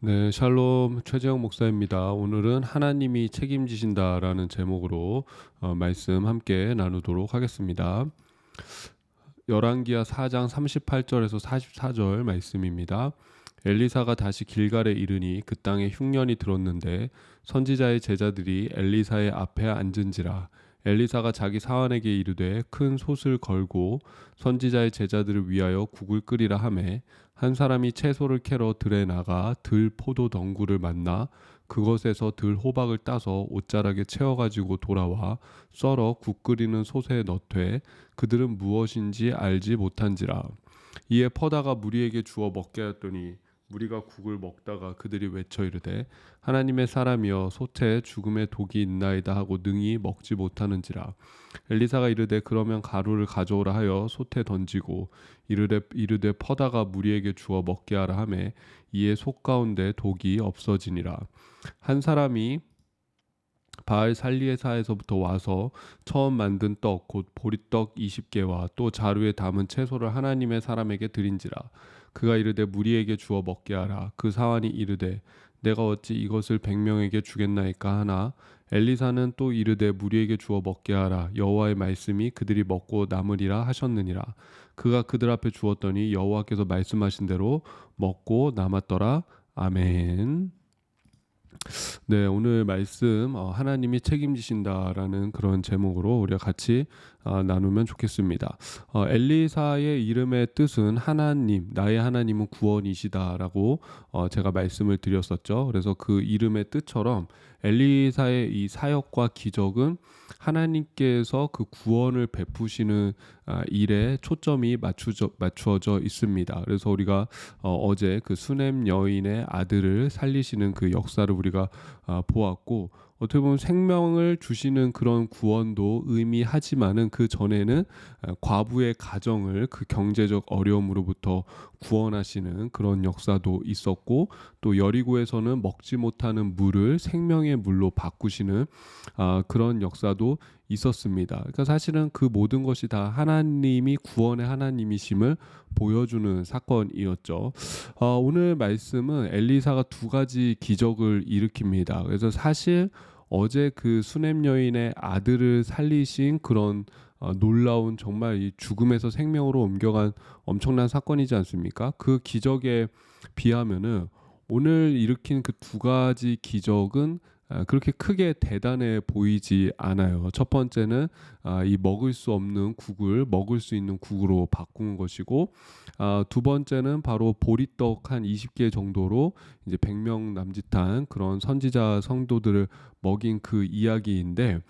네, 샬롬 최재형 목사입니다. 오늘은 하나님이 책임지신다라는 제목으로 말씀 함께 나누도록 하겠습니다. 열왕기하 4장 38절에서 44절 말씀입니다. 엘리사가 다시 길갈에 이르니 그 땅에 흉년이 들었는데 선지자의 제자들이 엘리사의 앞에 앉은지라. 엘리사가 자기 사환에게 이르되 큰 솥을 걸고 선지자의 제자들을 위하여 국을 끓이라 하매 한 사람이 채소를 캐러 들에 나가 들 포도 덩굴을 만나 그것에서 들 호박을 따서 옷자락에 채워가지고 돌아와 썰어 국 끓이는 솥에 넣되 그들은 무엇인지 알지 못한지라. 이에 퍼다가 무리에게 주어 먹게 하였더니 무리가 국을 먹다가 그들이 외쳐 이르되 하나님의 사람이여 솥에 죽음의 독이 있나이다 하고 능히 먹지 못하는지라. 엘리사가 이르되 그러면 가루를 가져오라 하여 솥에 던지고 이르되 퍼다가 무리에게 주어 먹게 하라 하매 이에 솥 가운데 독이 없어지니라. 한 사람이 바알 살리에사에서부터 와서 처음 만든 떡 곧 보리떡 20개와 또 자루에 담은 채소를 하나님의 사람에게 드린지라. 그가 이르되 무리에게 주어 먹게 하라. 그 사환이 이르되 내가 어찌 이것을 100명에게 주겠나이까 하나 엘리사는 또 이르되 무리에게 주어 먹게 하라. 여호와의 말씀이 그들이 먹고 남으리라 하셨느니라. 그가 그들 앞에 주었더니 여호와께서 말씀하신 대로 먹고 남았더라. 아멘. 네, 오늘 말씀 하나님이 책임지신다라는 그런 제목으로 우리가 같이 나누면 좋겠습니다. 엘리사의 이름의 뜻은 하나님, 나의 하나님은 구원이시다라고 제가 말씀을 드렸었죠. 그래서 그 이름의 뜻처럼 엘리사의 이 사역과 기적은 하나님께서 그 구원을 베푸시는 일에 초점이 맞추어져 있습니다. 그래서 우리가 어제 그 수넴 여인의 아들을 살리시는 그 역사를 우리가 보았고, 어떻게 보면 생명을 주시는 그런 구원도 의미하지만은 그 전에는 과부의 가정을 그 경제적 어려움으로부터 구원하시는 그런 역사도 있었고, 또 여리고에서는 먹지 못하는 물을 생명의 물로 바꾸시는 그런 역사도 있었습니다. 그러니까 사실은 그 모든 것이 다 하나님이 구원의 하나님이심을 보여주는 사건이었죠. 오늘 말씀은 엘리사가 두 가지 기적을 일으킵니다. 그래서 사실 어제 그 수넴 여인의 아들을 살리신 그런 놀라운 정말 이 죽음에서 생명으로 옮겨간 엄청난 사건이지 않습니까? 그 기적에 비하면은 오늘 일으킨 그 두 가지 기적은 그렇게 크게 대단해 보이지 않아요. 첫 번째는 이 먹을 수 없는 국을 먹을 수 있는 국으로 바꾼 것이고, 두 번째는 바로 보리떡 한 20개 정도로 이제 100명 남짓한 그런 선지자 성도들을 먹인 그 이야기인데,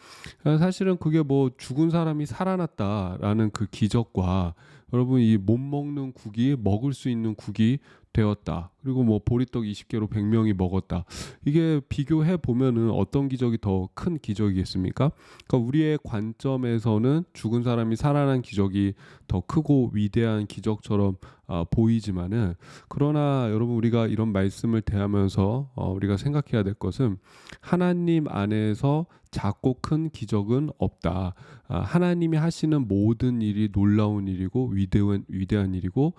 사실은 그게 뭐 죽은 사람이 살아났다라는 그 기적과 여러분 이 못 먹는 국이 먹을 수 있는 국이 되었다. 그리고 뭐 보리떡 20개로 100명이 먹었다. 이게 비교해 보면은 어떤 기적이 더 큰 기적이겠습니까? 그러니까 우리의 관점에서는 죽은 사람이 살아난 기적이 더 크고 위대한 기적처럼 보이지만은, 그러나 여러분 우리가 이런 말씀을 대하면서 우리가 생각해야 될 것은 하나님 안에서 작고 큰 기적은 없다. 하나님이 하시는 모든 일이 놀라운 일이고 위대한 일이고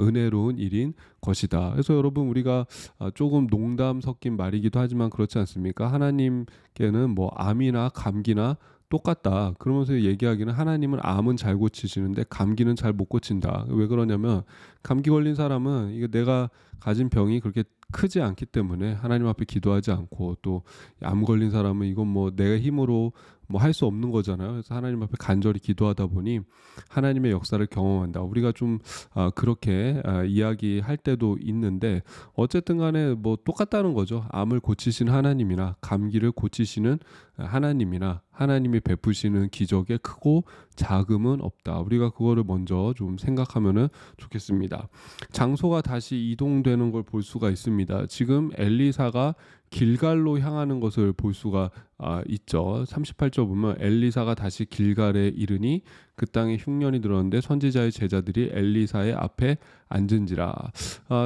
은혜로운 일인 것이다. 그래서 여러분 우리가 조금 농담 섞인 말이기도 하지만 그렇지 않습니까? 하나님께는 뭐 암이나 감기나 똑같다. 그러면서 얘기하기는 하나님은 암은 잘 고치시는데 감기는 잘 못 고친다. 왜 그러냐면 감기 걸린 사람은 이게 내가 가진 병이 그렇게 크지 않기 때문에 하나님 앞에 기도하지 않고, 또 암 걸린 사람은 이건 뭐 내 힘으로 뭐 할 수 없는 거잖아요. 그래서 하나님 앞에 간절히 기도하다 보니 하나님의 역사를 경험한다. 우리가 좀 그렇게 이야기할 때도 있는데, 어쨌든 간에 뭐 똑같다는 거죠. 암을 고치시는 하나님이나 감기를 고치시는 하나님이나 하나님이 베푸시는 기적에 크고 작음은 없다. 우리가 그거를 먼저 좀 생각하면은 좋겠습니다. 장소가 다시 이동되는 걸 볼 수가 있습니다. 지금 엘리사가 길갈로 향하는 것을 볼 수가 있죠. 38절 보면 엘리사가 다시 길갈에 이르니 그 땅에 흉년이 들었는데 선지자의 제자들이 엘리사의 앞에 앉은지라.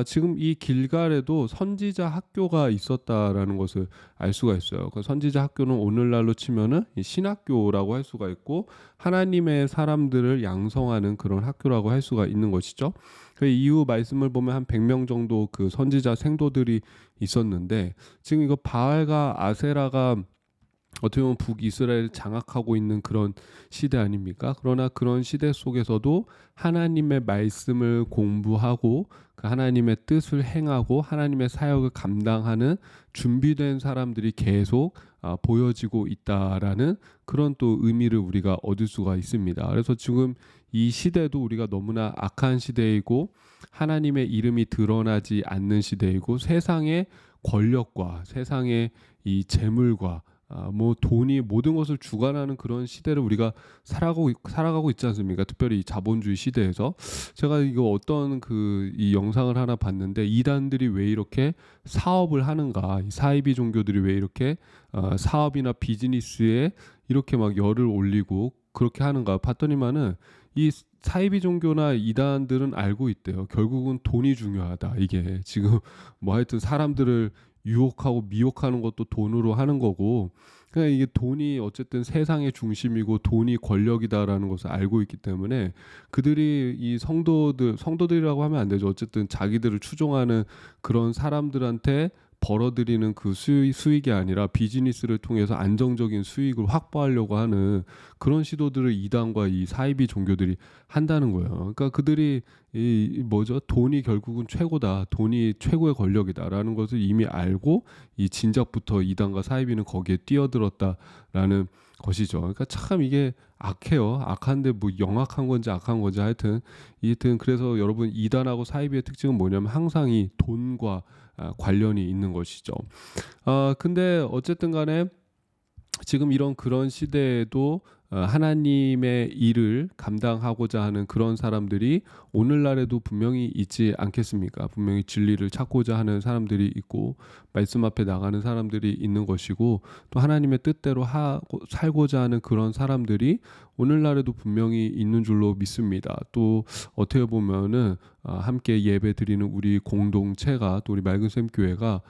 지금 이 길갈에도 선지자 학교가 있었다라는 것을 알 수가 있어요. 그 선지자 학교는 오늘날로 치면은 이 신학교라고 할 수가 있고 하나님의 사람들을 양성하는 그런 학교라고 할 수가 있는 것이죠. 그 이후 말씀을 보면 한 100명 정도 그 선지자 생도들이 있었는데 지금 이거 바알과 아세라가 어떻게 보면 북이스라엘을 장악하고 있는 그런 시대 아닙니까? 그러나 그런 시대 속에서도 하나님의 말씀을 공부하고 그 하나님의 뜻을 행하고 하나님의 사역을 감당하는 준비된 사람들이 계속 보여지고 있다라는 그런 또 의미를 우리가 얻을 수가 있습니다. 그래서 지금 이 시대도 우리가 너무나 악한 시대이고 하나님의 이름이 드러나지 않는 시대이고 세상의 권력과 세상의 이 재물과 뭐 돈이 모든 것을 주관하는 그런 시대를 우리가 살아가고 있지 않습니까? 특별히 이 자본주의 시대에서 제가 이거 어떤 그 이 영상을 하나 봤는데 이단들이 왜 이렇게 사업을 하는가? 이 사이비 종교들이 왜 이렇게 사업이나 비즈니스에 이렇게 막 열을 올리고 그렇게 하는가? 봤더니만은 이 사이비 종교나 이단들은 알고 있대요. 결국은 돈이 중요하다. 이게 지금 뭐 하여튼 사람들을 유혹하고 미혹하는 것도 돈으로 하는 거고 그러니까 이게 돈이 어쨌든 세상의 중심이고 돈이 권력이다라는 것을 알고 있기 때문에 그들이 이 성도들이라고 하면 안 되죠. 어쨌든 자기들을 추종하는 그런 사람들한테 벌어들이는 그 수익이 아니라 비즈니스를 통해서 안정적인 수익을 확보하려고 하는 그런 시도들을 이단과 이 사이비 종교들이 한다는 거예요. 그러니까 그들이 이 뭐죠? 돈이 결국은 최고다. 돈이 최고의 권력이다라는 것을 이미 알고 이 진작부터 이단과 사이비는 거기에 뛰어들었다라는 것이죠. 그러니까 참 이게 악해요. 악한데 뭐 영악한 건지 악한 건지 하여튼 그래서 여러분 이단하고 사이비의 특징은 뭐냐면 항상 이 돈과 관련이 있는 것이죠. 근데 어쨌든 간에 지금 이런 그런 시대에도 하나님의 일을 감당하고자 하는 그런 사람들이 오늘날에도 분명히 있지 않겠습니까? 분명히 진리를 찾고자 하는 사람들이 있고 말씀 앞에 나가는 사람들이 있는 것이고 또 하나님의 뜻대로 살고자 하는 그런 사람들이 오늘날에도 분명히 있는 줄로 믿습니다. 또 어떻게 보면은 함께 예배 드리는 우리 공동체가 또 우리 맑은샘 교회가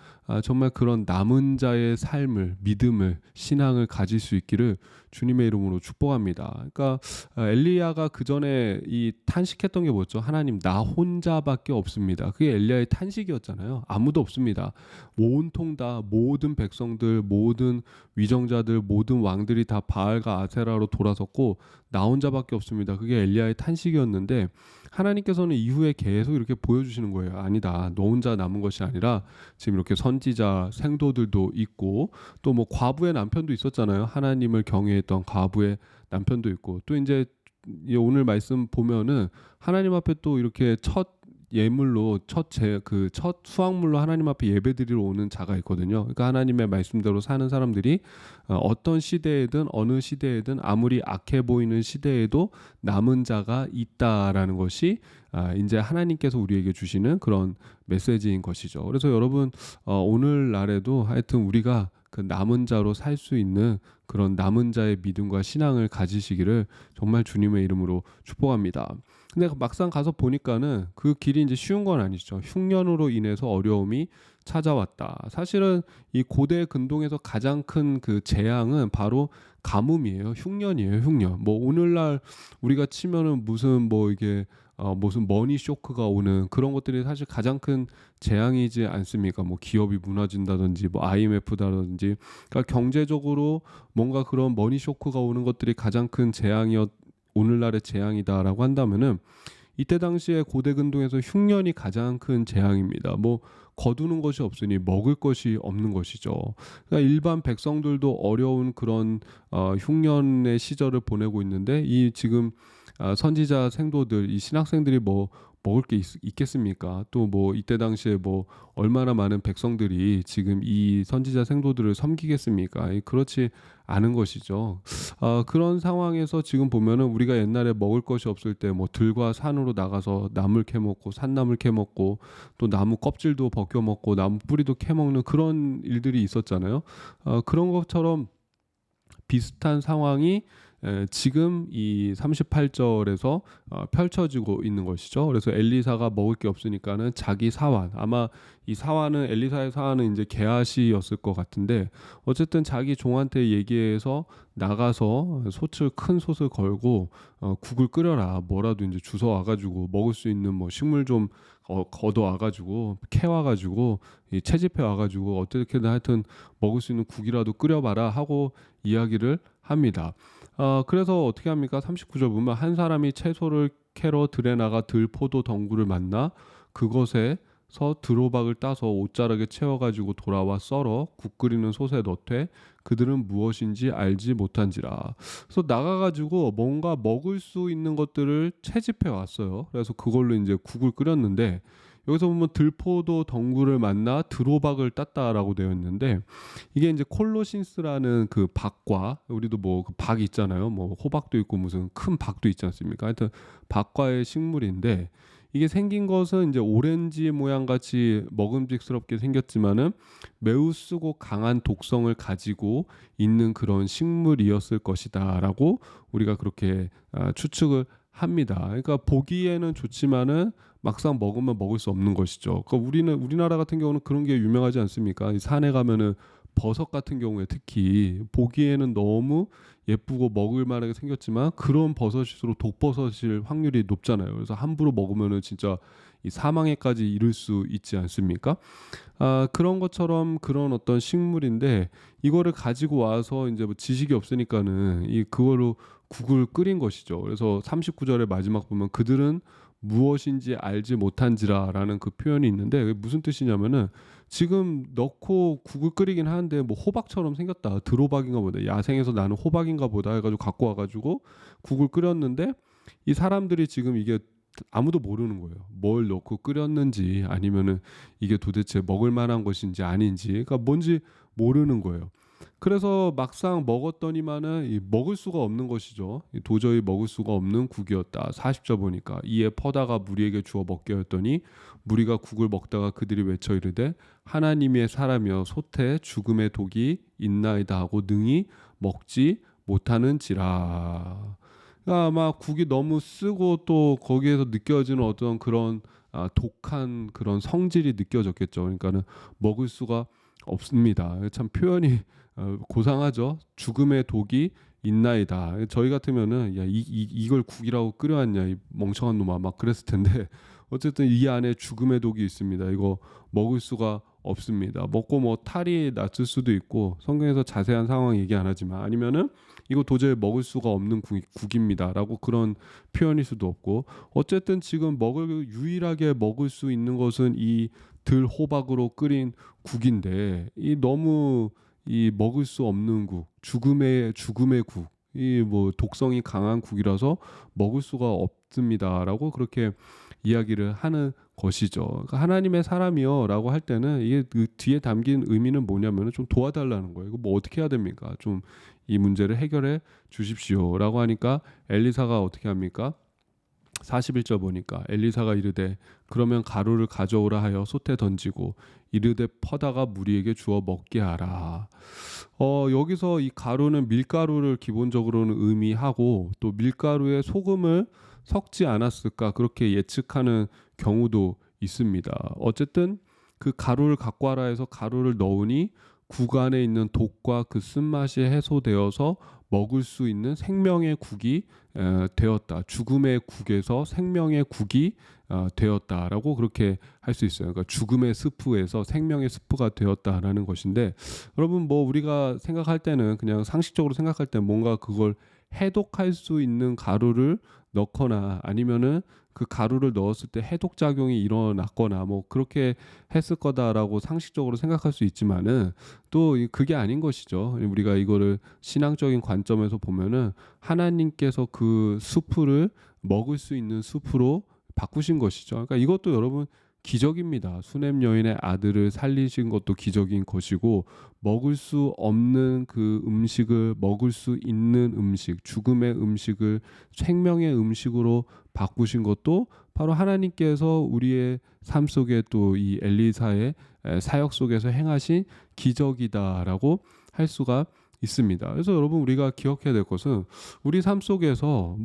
정말 그런 남은 자의 삶을 믿음을 신앙을 가질 수 있기를 주님의 이름으로 축복합니다. 그러니까 엘리야가 그 전에 이 탄식했던 게 뭐죠? 하나님 나 혼자밖에 없습니다. 그게 엘리야의 탄식이었잖아요. 아무도 없습니다. 온통 다 모든 백성들, 모든 위정자들, 모든 왕들이 다 바알과 아세라로 돌아섰고 나 혼자밖에 없습니다. 그게 엘리야의 탄식이었는데 하나님께서는 이후에 계속 이렇게 보여주시는 거예요. 아니다. 너 혼자 남은 것이 아니라 지금 이렇게 선지자 생도들도 있고 또 뭐 과부의 남편도 있었잖아요. 하나님을 경외했던 과부의 남편도 있고 또 이제 오늘 말씀 보면은 하나님 앞에 또 이렇게 첫 예물로 첫 수확물로 하나님 앞에 예배드리러 오는 자가 있거든요. 그러니까 하나님의 말씀대로 사는 사람들이 어떤 시대에든 어느 시대에든 아무리 악해 보이는 시대에도 남은 자가 있다라는 것이 이제 하나님께서 우리에게 주시는 그런 메시지인 것이죠. 그래서 여러분 오늘날에도 하여튼 우리가 그 남은 자로 살 수 있는 그런 남은 자의 믿음과 신앙을 가지시기를 정말 주님의 이름으로 축복합니다. 근데 막상 가서 보니까는 그 길이 이제 쉬운 건 아니죠. 흉년으로 인해서 어려움이 찾아왔다. 사실은 이 고대 근동에서 가장 큰 그 재앙은 바로 가뭄이에요. 흉년이에요. 흉년. 뭐 오늘날 우리가 치면은 무슨 뭐 이게 무슨 머니 쇼크가 오는 그런 것들이 사실 가장 큰 재앙이지 않습니까? 뭐 기업이 무너진다든지 뭐 IMF다든지 그러니까 경제적으로 뭔가 그런 머니 쇼크가 오는 것들이 가장 큰 오늘날의 재앙이다라고 한다면은 이때 당시에 고대 근동에서 흉년이 가장 큰 재앙입니다. 뭐 거두는 것이 없으니 먹을 것이 없는 것이죠. 그러니까 일반 백성들도 어려운 그런 흉년의 시절을 보내고 있는데 이 지금 선지자 생도들 이 신학생들이 뭐 먹을 게 있겠습니까? 또 뭐 이때 당시에 뭐 얼마나 많은 백성들이 지금 이 선지자 생도들을 섬기겠습니까? 그렇지 않은 것이죠. 그런 상황에서 지금 보면은 우리가 옛날에 먹을 것이 없을 때 뭐 들과 산으로 나가서 나물 캐먹고 산나물 캐먹고 또 나무 껍질도 벗겨 먹고 나무 뿌리도 캐먹는 그런 일들이 있었잖아요. 그런 것처럼 비슷한 상황이 지금 이 38절에서 펼쳐지고 있는 것이죠. 그래서 엘리사가 먹을 게 없으니까는 자기 사환, 아마 이 사환은 엘리사의 사환은 이제 게하시였을 것 같은데 어쨌든 자기 종한테 얘기해서 나가서 큰 솥을 걸고 국을 끓여라, 뭐라도 이제 주워 와가지고 먹을 수 있는 뭐 식물 좀 걷어 와가지고 캐 와가지고 채집해 와가지고 어떻게든 하여튼 먹을 수 있는 국이라도 끓여봐라 하고 이야기를 합니다. 그래서 어떻게 합니까? 39절 보면 한 사람이 채소를 캐러 들에 나가 들포도 덩굴을 만나 그것에서 들호박을 따서 옷자락에 채워가지고 돌아와 썰어 국 끓이는 솥에 넣되 그들은 무엇인지 알지 못한지라. 그래서 나가가지고 뭔가 먹을 수 있는 것들을 채집해 왔어요. 그래서 그걸로 이제 국을 끓였는데 여기서 보면 들포도 덩굴을 만나 들호박을 땄다라고 되어 있는데 이게 이제 콜로신스라는 그 박과, 우리도 뭐 그 박 있잖아요. 뭐 호박도 있고 무슨 큰 박도 있지 않습니까? 하여튼 박과의 식물인데 이게 생긴 것은 이제 오렌지 모양 같이 먹음직스럽게 생겼지만은 매우 쓰고 강한 독성을 가지고 있는 그런 식물이었을 것이다라고 우리가 그렇게 추측을 합니다. 그러니까 보기에는 좋지만은 막상 먹으면 먹을 수 없는 것이죠. 그러니까 우리나라 같은 경우는 그런 게 유명하지 않습니까? 이 산에 가면은 버섯 같은 경우에 특히 보기에는 너무 예쁘고 먹을 만하게 생겼지만 그런 버섯일수록 독버섯일 확률이 높잖아요. 그래서 함부로 먹으면은 진짜 이 사망에까지 이를 수 있지 않습니까? 그런 것처럼 그런 어떤 식물인데 이거를 가지고 와서 이제 뭐 지식이 없으니까는 그거로 국을 끓인 것이죠. 그래서 39절의 마지막 보면 그들은 무엇인지 알지 못한지라라는 그 표현이 있는데 그게 무슨 뜻이냐면은 지금 넣고 국을 끓이긴 하는데 뭐 호박처럼 생겼다. 들호박인가 보다. 야생에서 나는 호박인가 보다 해가지고 갖고 와가지고 국을 끓였는데 이 사람들이 지금 이게 아무도 모르는 거예요. 뭘 넣고 끓였는지 아니면은 이게 도대체 먹을 만한 것인지 아닌지, 그러니까 뭔지 모르는 거예요. 그래서 막상 먹었더니만은 먹을 수가 없는 것이죠. 도저히 먹을 수가 없는 국이었다. 40절 보니까 이에 퍼다가 무리에게 주어 먹게 했더니 무리가 국을 먹다가 그들이 외쳐 이르되 하나님의 사람이여 솥에 죽음의 독이 있나이다 하고 능히 먹지 못하는지라. 그러니까 아마 국이 너무 쓰고 또 거기에서 느껴지는 어떤 그런 독한 그런 성질이 느껴졌겠죠. 그러니까는 먹을 수가 없습니다. 참 표현이 고상하죠. 죽음의 독이 있나이다. 저희 같으면은 야, 이걸 국이라고 끓여왔냐 이 멍청한 놈아 막 그랬을 텐데 어쨌든 이 안에 죽음의 독이 있습니다. 이거 먹을 수가 없습니다. 먹고 뭐 탈이 났을 수도 있고 성경에서 자세한 상황 얘기 안 하지만 아니면은 이거 도저히 먹을 수가 없는 국입니다라고 그런 표현일 수도 없고 어쨌든 지금 유일하게 먹을 수 있는 것은 이 들호박으로 끓인 국인데 이 너무 이 먹을 수 없는 국, 죽음의 국, 이 뭐 독성이 강한 국이라서 먹을 수가 없습니다라고 그렇게 이야기를 하는 것이죠. 그러니까 하나님의 사람이요라고 할 때는 이게 그 뒤에 담긴 의미는 뭐냐면은 좀 도와달라는 거예요. 이거 뭐 어떻게 해야 됩니까? 좀 이 문제를 해결해 주십시오라고 하니까 엘리사가 어떻게 합니까? 41절 보니까 엘리사가 이르되 그러면 가루를 가져오라 하여 솥에 던지고 이르되 퍼다가 무리에게 주어 먹게 하라. 여기서 이 가루는 밀가루를 기본적으로는 의미하고 또 밀가루에 소금을 섞지 않았을까 그렇게 예측하는 경우도 있습니다. 어쨌든 그 가루를 갖고 와라 해서 가루를 넣으니 국 안에 있는 독과 그 쓴맛이 해소되어서 먹을 수 있는 생명의 국이 되었다. 죽음의 국에서 생명의 국이 되었다라고 그렇게 할 수 있어요. 그러니까 죽음의 스프에서 생명의 스프가 되었다라는 것인데 여러분 뭐 우리가 생각할 때는 그냥 상식적으로 생각할 때 뭔가 그걸 해독할 수 있는 가루를 넣거나 아니면은 그 가루를 넣었을 때 해독 작용이 일어났거나 뭐 그렇게 했을 거다라고 상식적으로 생각할 수 있지만은 또 그게 아닌 것이죠. 우리가 이거를 신앙적인 관점에서 보면은 하나님께서 그 수프를 먹을 수 있는 수프로 바꾸신 것이죠. 그러니까 이것도 여러분 기적입니다. 수냄 여인의 아들을 살리신 것도 기적인 것이고 먹을 수 없는 그 음식을 먹을 수 있는 음식, 죽음의 음식을 생명의 음식으로 바꾸신 것도 바로 하나님께서 우리의 삶 속에 또 이 엘리사의 사역 속에서 행하신 기적이다라고 할 수가 있습니다. 그래서 여러분 우리가 기억해야 될 것은 우리 삶 속에서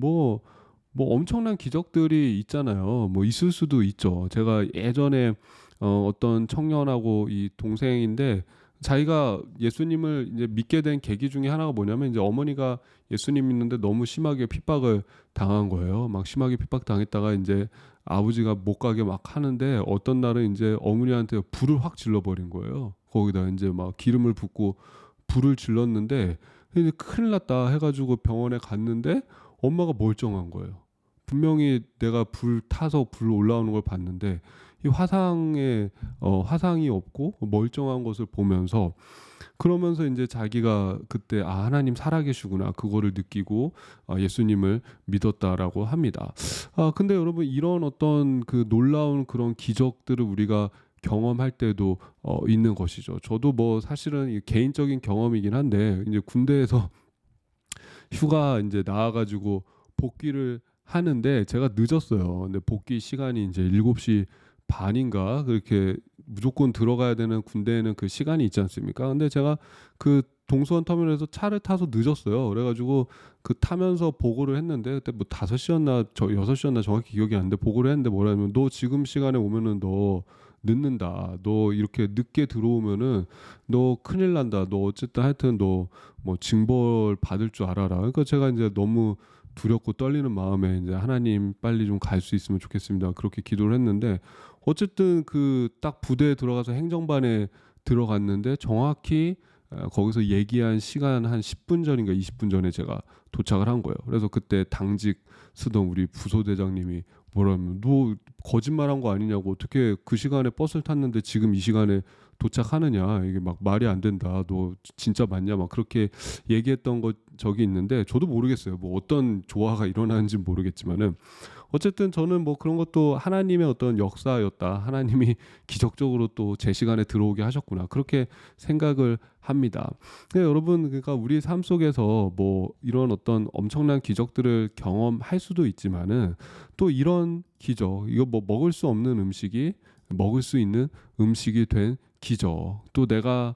엄청난 기적들이 있잖아요. 뭐 있을 수도 있죠. 제가 예전에 어떤 청년하고 이 동생인데 자기가 예수님을 이제 믿게 된 계기 중에 하나가 뭐냐면 이제 어머니가 예수님 믿는데 너무 심하게 핍박을 당한 거예요. 막 심하게 핍박당했다가 이제 아버지가 못 가게 막 하는데 어떤 날은 이제 어머니한테 불을 확 질러버린 거예요. 거기다 이제 막 기름을 붓고 불을 질렀는데 이제 큰일 났다 해가지고 병원에 갔는데 엄마가 멀쩡한 거예요. 분명히 내가 불 타서 불 올라오는 걸 봤는데 이 화상에 화상이 없고 멀쩡한 것을 보면서 그러면서 이제 자기가 그때 아 하나님 살아계시구나 그거를 느끼고 예수님을 믿었다라고 합니다. 아 근데 여러분 이런 어떤 그 놀라운 그런 기적들을 우리가 경험할 때도 있는 것이죠. 저도 뭐 사실은 이 개인적인 경험이긴 한데 이제 군대에서 휴가 이제 나와 가지고 복귀를 하는데 제가 늦었어요. 근데 복귀 시간이 이제 7시 반인가 그렇게 무조건 들어가야 되는 군대에는 그 시간이 있지 않습니까? 근데 제가 그 동수원 터미널에서 차를 타서 늦었어요. 그래 가지고 그 타면서 보고를 했는데 그때 뭐 5시였나 6시였나 정확히 기억이 안 나는데 보고를 했는데 뭐라면 너 지금 시간에 오면은 너 늦는다. 너 이렇게 늦게 들어오면은 너 큰일 난다. 너 어쨌든 하여튼 너 뭐 징벌 받을 줄 알아라. 그러니까 제가 이제 너무 두렵고 떨리는 마음에 이제 하나님 빨리 좀 갈 수 있으면 좋겠습니다. 그렇게 기도를 했는데 어쨌든 그 딱 부대에 들어가서 행정반에 들어갔는데 정확히 거기서 얘기한 시간 한 10분 전인가 20분 전에 제가 도착을 한 거예요. 그래서 그때 당직 쓰던 우리 부소대장님이 뭐라면 너 거짓말한 거 아니냐고 어떻게 그 시간에 버스를 탔는데 지금 이 시간에 도착하느냐 이게 막 말이 안 된다 너 진짜 맞냐 막 그렇게 얘기했던 것 적이 있는데 저도 모르겠어요 뭐 어떤 조화가 일어나는지 모르겠지만은 어쨌든 저는 뭐 그런 것도 하나님의 어떤 역사였다 하나님이 기적적으로 또 제 시간에 들어오게 하셨구나 그렇게 생각을 합니다. 근데 여러분 그러니까 우리 삶 속에서 뭐 이런 어떤 엄청난 기적들을 경험할 수도 있지만은 또 이런 기적 이거 뭐 먹을 수 없는 음식이 먹을 수 있는 음식이 된 기적 또 내가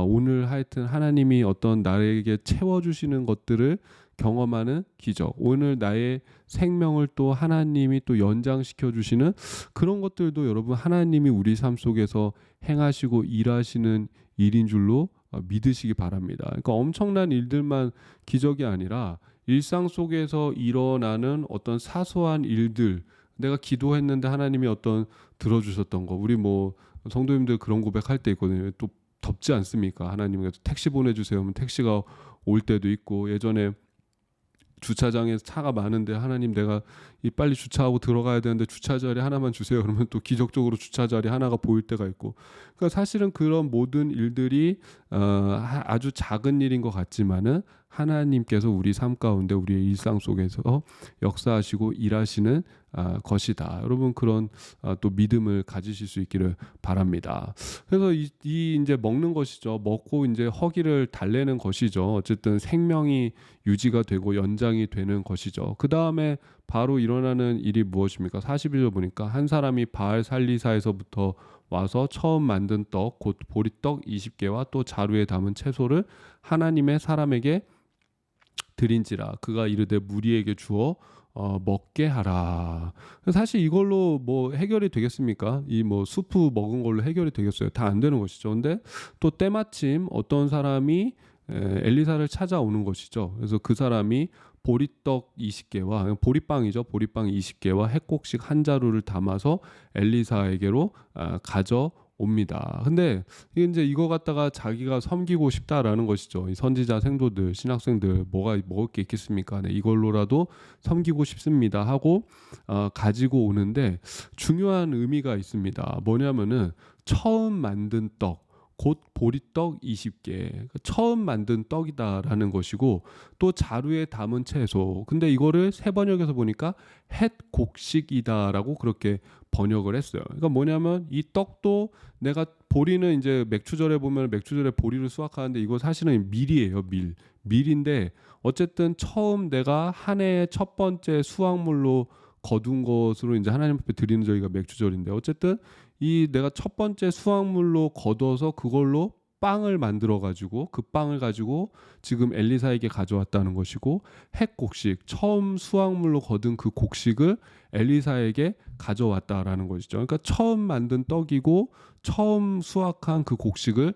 오늘 하여튼 하나님이 어떤 나에게 채워주시는 것들을 경험하는 기적 오늘 나의 생명을 또 하나님이 또 연장시켜 주시는 그런 것들도 여러분 하나님이 우리 삶 속에서 행하시고 일하시는 일인 줄로 믿으시기 바랍니다. 그러니까 엄청난 일들만 기적이 아니라 일상 속에서 일어나는 어떤 사소한 일들 내가 기도했는데 하나님이 어떤 들어주셨던 거 우리 뭐 성도님들 그런 고백할 때 있거든요. 또 덥지 않습니까? 하나님께서 택시 보내주세요 하면 택시가 올 때도 있고 예전에 주차장에 차가 많은데 하나님 내가 이 빨리 주차하고 들어가야 되는데 주차 자리 하나만 주세요. 그러면 또 기적적으로 주차 자리 하나가 보일 때가 있고. 그러니까 사실은 그런 모든 일들이 아주 작은 일인 것 같지만은 하나님께서 우리 삶 가운데 우리의 일상 속에서 역사하시고 일하시는 것이다. 여러분 그런 또 믿음을 가지실 수 있기를 바랍니다. 그래서 이 이제 먹는 것이죠. 먹고 이제 허기를 달래는 것이죠. 어쨌든 생명이 유지가 되고 연장이 되는 것이죠. 그 다음에 바로 일어나는 일이 무엇입니까? 41절 보니까 한 사람이 바알 살리사에서부터 와서 처음 만든 떡 곧 보리떡 20개와 또 자루에 담은 채소를 하나님의 사람에게 드린지라 그가 이르되 무리에게 주어 먹게 하라. 사실 이걸로 뭐 해결이 되겠습니까? 이 뭐 수프 먹은 걸로 해결이 되겠어요? 다 안 되는 것이죠. 근데 또 때마침 어떤 사람이 엘리사를 찾아오는 것이죠. 그래서 그 사람이 보리떡 20개와 보리빵이죠. 보리빵 20개와 햇곡식 한 자루를 담아서 엘리사에게로 가져옵니다. 근데 이제 이거 갖다가 자기가 섬기고 싶다라는 것이죠. 이 선지자 생도들, 신학생들 뭐가 먹을 게 있겠습니까? 네, 이걸로라도 섬기고 싶습니다 하고 가지고 오는데 중요한 의미가 있습니다. 뭐냐면은 처음 만든 떡 곧 보리떡 20개 처음 만든 떡이다라는 것이고 또 자루에 담은 채소 근데 이거를 새 번역에서 보니까 햇곡식이다라고 그렇게 번역을 했어요. 그러니까 뭐냐면 이 떡도 내가 보리는 이제 맥주절에 보면 맥주절에 보리를 수확하는데 이거 사실은 밀이에요. 밀인데 어쨌든 처음 내가 한 해의 첫 번째 수확물로 거둔 것으로 이제 하나님 앞에 드리는 저희가 맥주절인데 어쨌든 이 내가 첫 번째 수확물로 거둬서 그걸로 빵을 만들어 가지고 그 빵을 가지고 지금 엘리사에게 가져왔다는 것이고, 핵곡식 처음 수확물로 거둔 그 곡식을 엘리사에게 가져왔다라는 것이죠. 그러니까 처음 만든 떡이고 처음 수확한 그 곡식을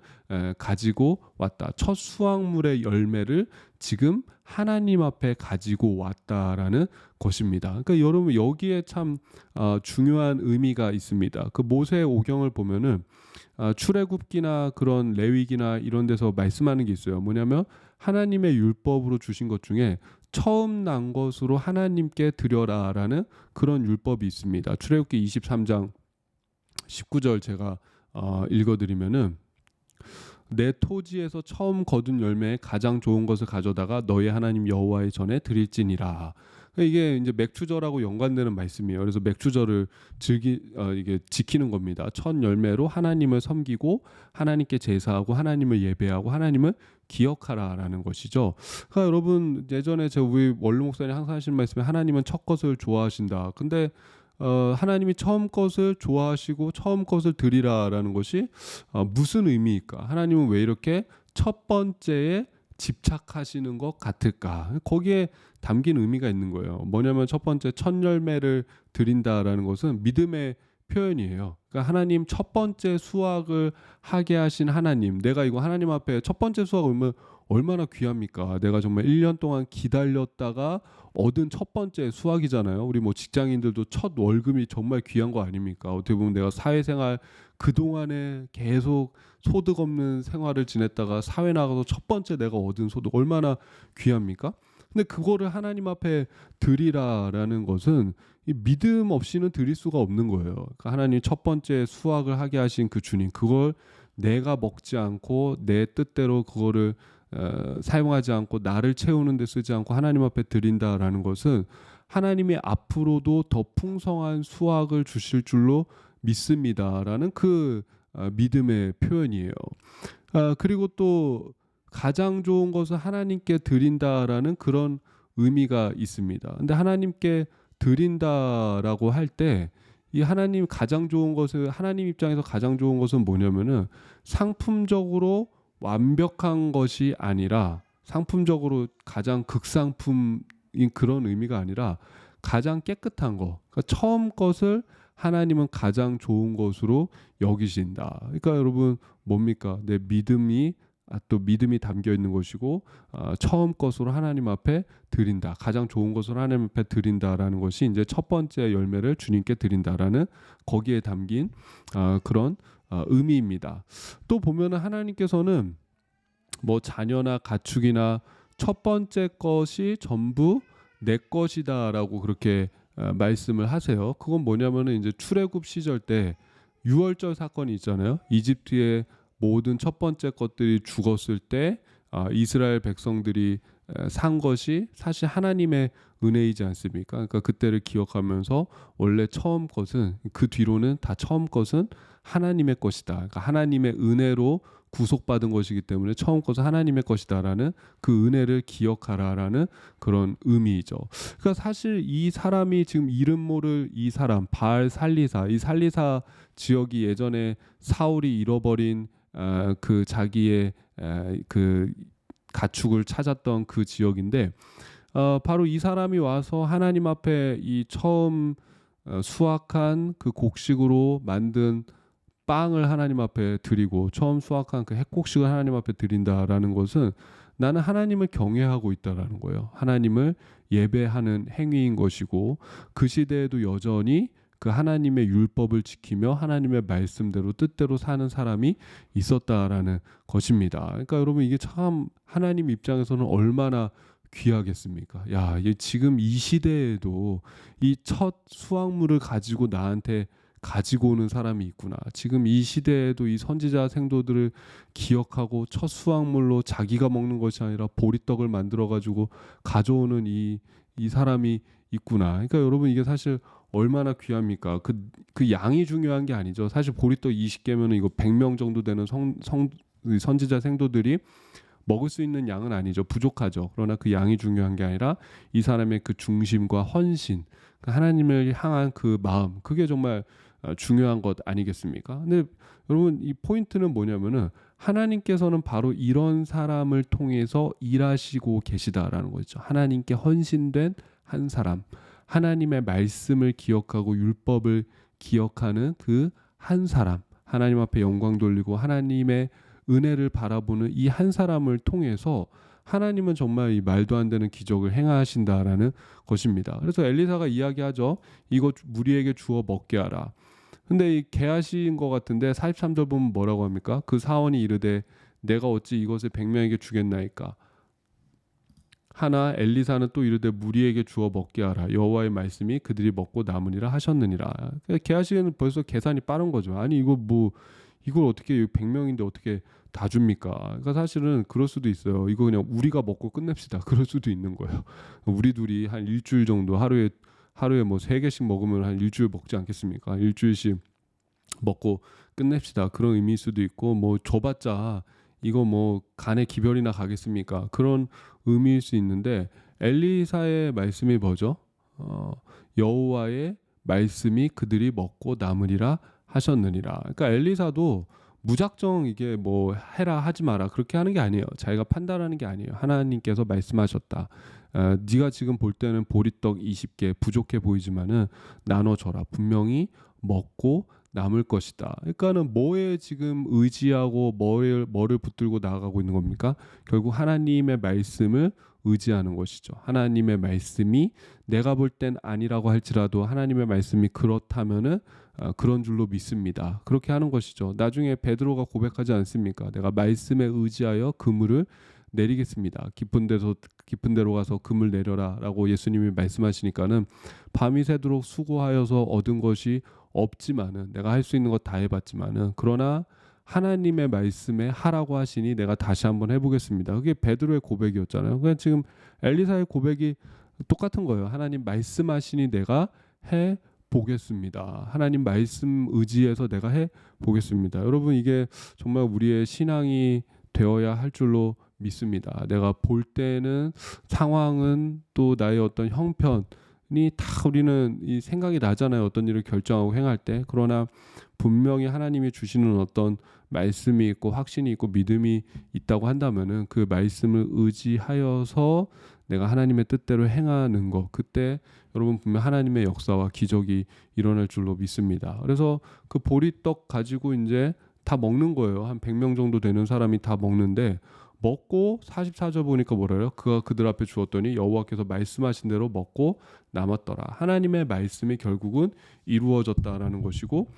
가지고 왔다. 첫 수확물의 열매를 지금 하나님 앞에 가지고 왔다라는 것입니다. 그러니까 여러분 여기에 참 중요한 의미가 있습니다. 그 모세 오경을 보면은 출애굽기나 그런 레위기나 이런 데서 말씀하는 게 있어요. 뭐냐면 하나님의 율법으로 주신 것 중에 처음 난 것으로 하나님께 드려라라는 그런 율법이 있습니다. 출애굽기 23장 19절 제가 읽어드리면은, 내 토지에서 처음 거둔 열매에 가장 좋은 것을 가져다가 너희 하나님 여호와의 전에 드릴지니라. 이게 이제 맥추절하고 연관되는 말씀이에요. 그래서 맥추절을 이게 지키는 겁니다. 첫 열매로 하나님을 섬기고 하나님께 제사하고 하나님을 예배하고 하나님을 기억하라라는 것이죠. 그러니까 여러분 예전에 우리 원로 목사님 항상 하시는 말씀에 하나님은 첫 것을 좋아하신다. 근데 하나님이 처음 것을 좋아하시고 처음 것을 드리라라는 것이 무슨 의미일까? 하나님은 왜 이렇게 첫 번째에 집착하시는 것 같을까? 거기에 담긴 의미가 있는 거예요. 뭐냐면 첫 번째 첫 열매를 드린다라는 것은 믿음의 표현이에요. 그러니까 하나님 첫 번째 수확을 하게 하신 하나님, 내가 이거 하나님 앞에 첫 번째 수확을 오면 얼마나 귀합니까? 내가 정말 1년 동안 기다렸다가 얻은 첫 번째 수확이잖아요. 우리 뭐 직장인들도 첫 월급이 정말 귀한 거 아닙니까? 어떻게 보면 내가 사회생활 그동안에 계속 소득 없는 생활을 지냈다가 사회 나가서 첫 번째 내가 얻은 소득 얼마나 귀합니까? 근데 그거를 하나님 앞에 드리라라는 것은 이 믿음 없이는 드릴 수가 없는 거예요. 그러니까 하나님 첫 번째 수확을 하게 하신 그 주님, 그걸 내가 먹지 않고 내 뜻대로 그거를 사용하지 않고 나를 채우는 데 쓰지 않고 하나님 앞에 드린다라는 것은 하나님이 앞으로도 더 풍성한 수확을 주실 줄로 믿습니다라는 그 믿음의 표현이에요. 그리고 또 가장 좋은 것을 하나님께 드린다라는 그런 의미가 있습니다. 근데 하나님께 드린다라고 할 때 이 하나님 가장 좋은 것을, 하나님 입장에서 가장 좋은 것은 뭐냐면은 상품적으로 완벽한 것이 아니라, 상품적으로 가장 극상품인 그런 의미가 아니라 가장 깨끗한 거, 그러니까 처음 것을 하나님은 가장 좋은 것으로 여기신다. 그러니까 여러분 뭡니까? 내 믿음이 또 믿음이 담겨 있는 것이고 처음 것으로 하나님 앞에 드린다. 가장 좋은 것으로 하나님 앞에 드린다라는 것이 이제 첫 번째 열매를 주님께 드린다라는 거기에 담긴 그런 의미입니다. 또 보면은 하나님께서는 뭐 자녀나 가축이나 첫 번째 것이 전부 내 것이다라고 그렇게 말씀을 하세요. 그건 뭐냐면은 이제 출애굽 시절 때 유월절 사건이 있잖아요. 이집트의 모든 첫 번째 것들이 죽었을 때 이스라엘 백성들이 산 것이 사실 하나님의 은혜이지 않습니까? 그러니까 그때를 기억하면서 원래 처음 것은, 그 뒤로는 다 처음 것은 하나님의 것이다. 그러니까 하나님의 은혜로 구속받은 것이기 때문에 처음 것은 하나님의 것이다라는 그 은혜를 기억하라라는 그런 의미이죠. 그러니까 사실 이 사람이 지금 이름 모를 이 사람 바알 살리사, 이 살리사 지역이 예전에 사울이 잃어버린 그 자기의 그 가축을 찾았던 그 지역인데, 바로 이 사람이 와서 하나님 앞에 이 처음 수확한 그 곡식으로 만든 빵을 하나님 앞에 드리고 처음 수확한 그 핵곡식을 하나님 앞에 드린다라는 것은 나는 하나님을 경외하고 있다라는 거예요. 하나님을 예배하는 행위인 것이고, 그 시대에도 여전히 그 하나님의 율법을 지키며 하나님의 말씀대로 뜻대로 사는 사람이 있었다라는 것입니다. 그러니까 여러분 이게 참 하나님 입장에서는 얼마나 귀하겠습니까? 야, 지금 이 시대에도 이 첫 수확물을 가지고 나한테 가지고 오는 사람이 있구나. 지금 이 시대에도 이 선지자 생도들을 기억하고 첫 수확물로 자기가 먹는 것이 아니라 보리떡을 만들어 가지고 가져오는 이 사람이 있구나. 그러니까 여러분 이게 사실 얼마나 귀합니까? 그 양이 중요한 게 아니죠. 사실 보리떡 20개면은 이거 100명 정도 되는 선지자 생도들이 먹을 수 있는 양은 아니죠. 부족하죠. 그러나 그 양이 중요한 게 아니라 이 사람의 그 중심과 헌신, 하나님을 향한 그 마음, 그게 정말 중요한 것 아니겠습니까? 근데 여러분 이 포인트는 뭐냐면은 하나님께서는 바로 이런 사람을 통해서 일하시고 계시다라는 거죠. 하나님께 헌신된 한 사람, 하나님의 말씀을 기억하고 율법을 기억하는 그 한 사람, 하나님 앞에 영광 돌리고 하나님의 은혜를 바라보는 이 한 사람을 통해서 하나님은 정말 이 말도 안 되는 기적을 행하신다라는 것입니다. 그래서 엘리사가 이야기하죠. 이거 무리에게 주어 먹게 하라. 근데 이 개하신 것 같은데 43절 보면 뭐라고 합니까? 그 사원이 이르되 내가 어찌 이것을 100명에게 주겠나이까? 하나 엘리사는 또 이르되 무리에게 주어 먹게 하라. 여호와의 말씀이 그들이 먹고 남으니라 하셨느니라. 개하시기에는 벌써 계산이 빠른 거죠. 아니 이거 뭐 이걸 어떻게 100명인데 어떻게 다 줍니까? 그러니까 사실은 그럴 수도 있어요. 이거 그냥 우리가 먹고 끝냅시다. 그럴 수도 있는 거예요. 우리 둘이 한 일주일 정도 하루에 뭐 3개씩 먹으면 한 일주일 먹지 않겠습니까? 일주일씩 먹고 끝냅시다. 그런 의미일 수도 있고 뭐 줘봤자 이거 뭐 간에 기별이나 가겠습니까? 그런 의미일 수 있는데 엘리사의 말씀이 뭐죠? 여호와의 말씀이 그들이 먹고 남으리라 하셨느니라. 그러니까 엘리사도 무작정 이게 뭐 해라 하지 마라 그렇게 하는 게 아니에요. 자기가 판단하는 게 아니에요. 하나님께서 말씀하셨다. 네가 지금 볼 때는 보리떡 20개 부족해 보이지만은 나눠줘라. 분명히 먹고 남을 것이다. 그러니까는 뭐에 지금 의지하고 뭐를 붙들고 나아가고 있는 겁니까? 결국 하나님의 말씀을 의지하는 것이죠. 하나님의 말씀이 내가 볼 땐 아니라고 할지라도 하나님의 말씀이 그렇다면은 그런 줄로 믿습니다. 그렇게 하는 것이죠. 나중에 베드로가 고백하지 않습니까? 내가 말씀에 의지하여 그물을 내리겠습니다. 깊은 데로 가서 그물 내려라라고 예수님이 말씀하시니까는 밤이 새도록 수고하여서 얻은 것이 없지만은 내가 할 수 있는 것 다 해봤지만은 그러나 하나님의 말씀에 하라고 하시니 내가 다시 한번 해보겠습니다. 그게 베드로의 고백이었잖아요. 그냥 지금 엘리사의 고백이 똑같은 거예요. 하나님 말씀하시니 내가 해 보겠습니다. 하나님 말씀 의지해서 내가 해 보겠습니다. 여러분 이게 정말 우리의 신앙이 되어야 할 줄로 믿습니다. 내가 볼 때는 상황은 또 나의 어떤 형편이 다 우리는 이 생각이 나잖아요. 어떤 일을 결정하고 행할 때. 그러나 분명히 하나님이 주시는 어떤 말씀이 있고 확신이 있고 믿음이 있다고 한다면은 그 말씀을 의지하여서 내가 하나님의 뜻대로 행하는 것 그때 여러분 분명 하나님의 역사와 기적이 일어날 줄로 믿습니다. 그래서 그 보리떡 가지고 이제 다 먹는 거예요. 한 100명 정도 되는 사람이 다 먹는데 먹고 44절 보니까 뭐래요? 그가 그들 앞에 주었더니 여호와께서 말씀하신 대로 먹고 남았더라. 하나님의 말씀이 결국은 이루어졌다라는 것이고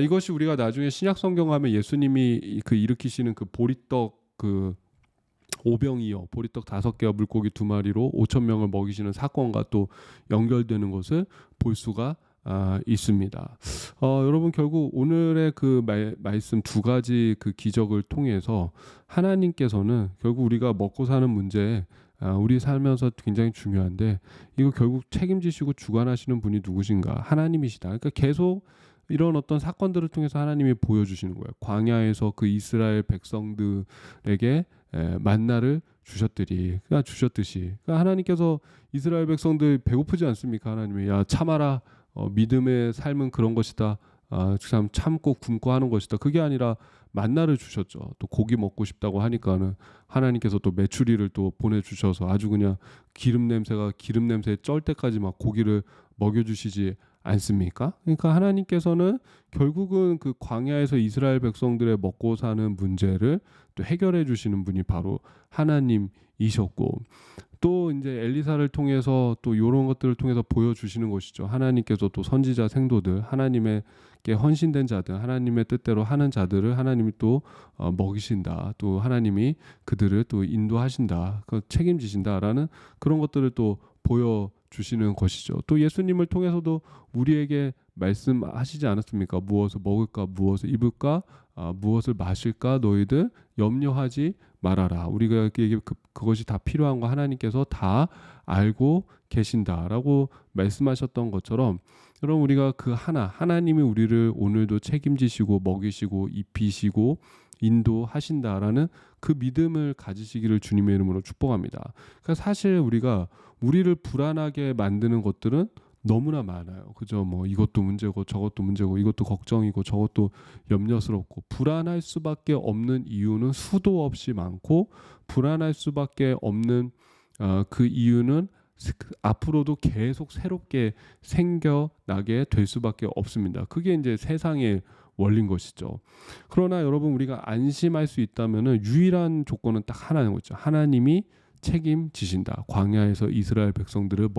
이것이 우리가 나중에 신약 성경 하면 예수님이 그 일으키시는 그 보리떡 그 오병이어 보리떡 5개와 물고기 2마리로 5천 명을 먹이시는 사건과 또 연결되는 것을 볼 수가 있습니다. 여러분 결국 오늘의 그 말씀 두 가지 그 기적을 통해서 하나님께서는 결국 우리가 먹고 사는 문제 우리 살면서 굉장히 중요한데 이거 결국 책임지시고 주관하시는 분이 누구신가? 하나님이시다. 그러니까 계속 이런 어떤 사건들을 통해서 하나님이 보여주시는 거예요. 광야에서 그 이스라엘 백성들에게 만나를 주셨듯이 그러니까 하나님께서 이스라엘 백성들 배고프지 않습니까? 하나님이 야 참아라. 믿음의 삶은 그런 것이다. 참 참고 굶고 하는 것이다. 그게 아니라 만나를 주셨죠. 또 고기 먹고 싶다고 하니까는 하나님께서 또 메추리를 또 보내주셔서 아주 그냥 기름 냄새에 쩔 때까지 막 고기를 먹여주시지 않습니까? 그러니까 하나님께서는 결국은 그 광야에서 이스라엘 백성들의 먹고 사는 문제를 또 해결해 주시는 분이 바로 하나님이셨고 또 이제 엘리사를 통해서 또 이런 것들을 통해서 보여주시는 것이죠. 하나님께서 또 선지자 생도들 하나님께 헌신된 자들 하나님의 뜻대로 하는 자들을 하나님이 또 먹이신다. 또 하나님이 그들을 또 인도하신다. 책임지신다라는 그런 것들을 또 보여주시는 것이죠. 또 예수님을 통해서도 우리에게 말씀하시지 않았습니까? 무엇을 먹을까 무엇을 입을까 무엇을 마실까 너희들 염려하지 말아라. 우리가 그것이 다 필요한 거 하나님께서 다 알고 계신다라고 말씀하셨던 것처럼 여러분 우리가 그 하나님이 우리를 오늘도 책임지시고 먹이시고 입히시고 인도하신다라는 그 믿음을 가지시기를 주님의 이름으로 축복합니다. 그러니까 사실 우리를 불안하게 만드는 것들은 너무나 많아요. 그죠? 뭐 이것도 문제고 저것도 문제고 이것도 걱정이고 저것도 염려스럽고 불안할 수밖에 없는 이유는 수도 없이 많고 불안할 수밖에 없는 그 이유는 앞으로도 계속 새롭게 생겨나게 될 수밖에 없습니다. 그게 이제 세상의 원리인 것이죠. 그러나 여러분 우리가 안심할 수 있다면은 유일한 조건은 딱 하나인 거죠. 하나님이 책임지신다. 광야에서 이스라엘 백성들을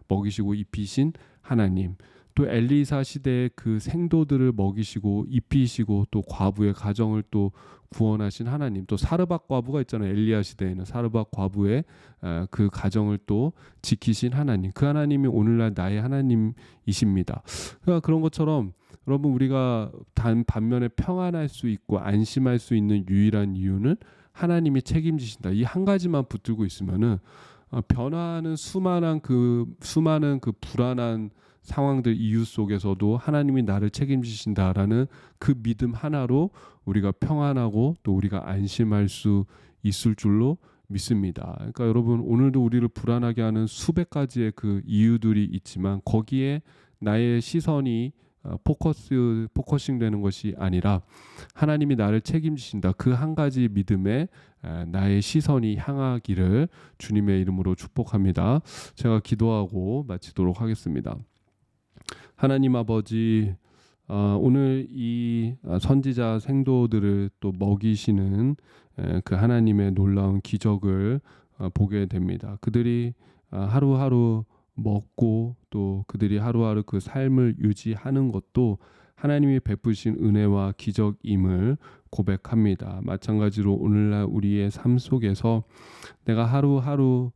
먹이시고 입히신 하나님. 또 엘리사 시대의 그 생도들을 먹이시고 입히시고 또 과부의 가정을 또 구원하신 하나님. 또 사르밧 과부가 있잖아요. 엘리야 시대에는 사르밧 과부의 그 가정을 또 지키신 하나님. 그 하나님이 오늘날 나의 하나님이십니다. 그러니까 그런 것처럼 여러분 우리가 반면에 평안할 수 있고 안심할 수 있는 유일한 이유는 하나님이 책임지신다. 이 한 가지만 붙들고 있으면은 변화하는 수많은 그 불안한 상황들 이유 속에서도 하나님이 나를 책임지신다라는 그 믿음 하나로 우리가 평안하고 또 우리가 안심할 수 있을 줄로 믿습니다. 그러니까 여러분 오늘도 우리를 불안하게 하는 수백 가지의 그 이유들이 있지만 거기에 나의 시선이 포커싱 되는 것이 아니라 하나님이 나를 책임지신다. 그 한 가지 믿음에 나의 시선이 향하기를 주님의 이름으로 축복합니다. 제가 기도하고 마치도록 하겠습니다. 하나님 아버지, 오늘 이 선지자 생도들을 또 먹이시는 그 하나님의 놀라운 기적을 보게 됩니다. 그들이 하루하루 먹고 또 그들이 하루하루 그 삶을 유지하는 것도 하나님이 베푸신 은혜와 기적임을 고백합니다. 마찬가지로 오늘날 우리의 삶 속에서 내가 하루하루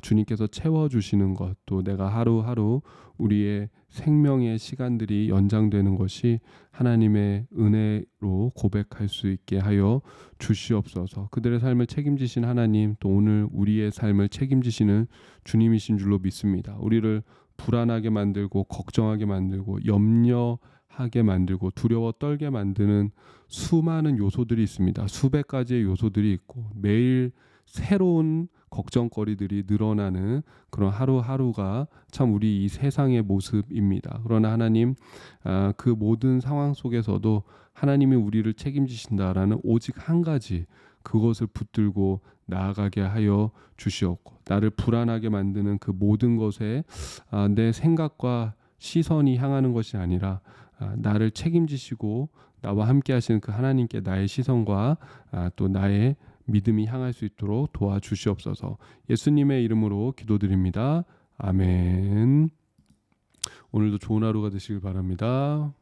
주님께서 채워주시는 것, 또 내가 하루하루 우리의 생명의 시간들이 연장되는 것이 하나님의 은혜로 고백할 수 있게 하여 주시옵소서. 그들의 삶을 책임지신 하나님, 또 오늘 우리의 삶을 책임지시는 주님이신 줄로 믿습니다. 우리를 불안하게 만들고 걱정하게 만들고 염려하게 만들고 두려워 떨게 만드는 수많은 요소들이 있습니다. 수백 가지의 요소들이 있고 매일 새로운 걱정거리들이 늘어나는 그런 하루하루가 참 우리 이 세상의 모습입니다. 그러나 하나님, 그 모든 상황 속에서도 하나님이 우리를 책임지신다라는 오직 한 가지, 그것을 붙들고 나아가게 하여 주시옵고 나를 불안하게 만드는 그 모든 것에 내 생각과 시선이 향하는 것이 아니라 나를 책임지시고 나와 함께 하시는 그 하나님께 나의 시선과 또 나의 믿음이 향할 수 있도록 도와주시옵소서. 예수님의 이름으로 기도드립니다. 아멘. 오늘도 좋은 하루가 되시길 바랍니다.